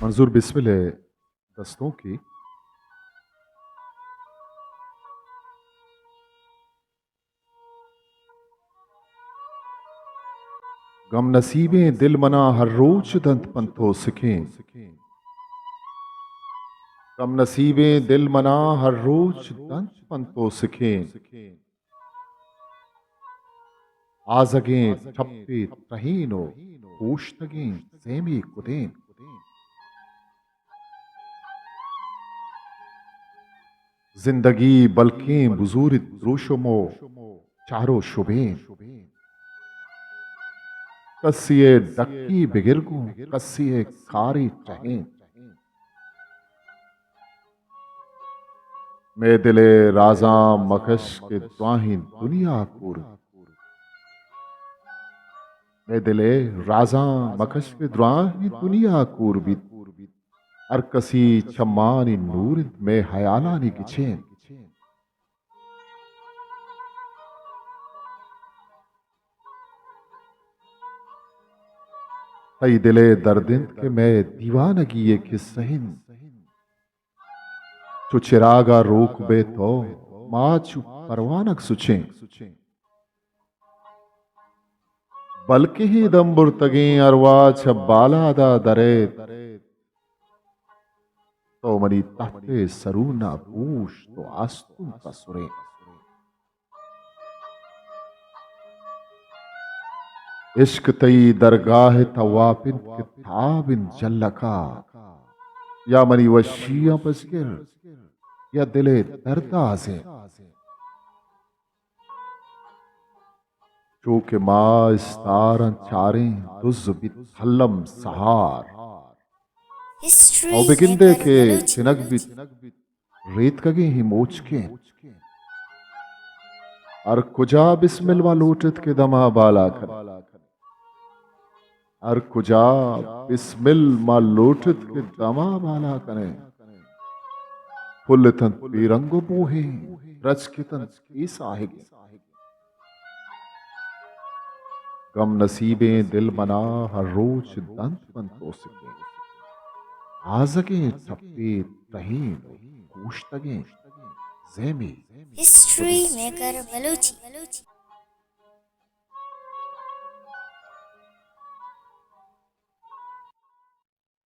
मंजूर बिस्मिल है दस्तों की। गम नसीबें दिल मना हर रोज दंत पंथो सिखें। गम नसीबें दिल मना हर रोज दंत पंथो सिखें। आजगें ठप्पे तहीनो पोश्तगें सेमी कुदें। जिंदगी बल्कें बुजूर द्रोशमो चारो शुबें। कस्सिए डक्की बिगिरगू कस्सिए कारी चहें। मैं दिले राजा मकश के द्वाही दुनिया कूर। मैं दिले राजा मकश के द्वाही दुनिया कूर भी। हर कसी छम्मानी नूर में हयालानी किछें। तई दिले दर्दिंद के मैं दीवानगी ये किस्सहिन। चु चिरागा रोक बे तो माचु परवानक सुचें। बल्कि ही दम्बुर तगें अरवा छब्बालादा दरे। तो मनी तहते सरूना पूश तो आस्तुम का सुरे। इश्क तई दरगाह तवापिन किताबिन जल्लका। या मनी वशिया पसकिर या दिले दर्दाजे। चूके माँ इस्तारन चारें दुज बिथल्लम सहार। हिस्ट्री और बिगिंदे मेकर के बलूची चिनक बित रेत कगे ही मोच के। और कुजा बिस्मिल मा लूटत के दमा बाला खन। और कुजा बिस्मिल मा लूटत के दमा बाला कने। फुल्लतन पीरंगो बूहे रच कितन ईसा आहेगे। गम नसीबें दिल मना हर रोज दंत पंतो सिके। आजगे ठप्पे तहीन गोश्तगे ज़ेमी। History maker Balochi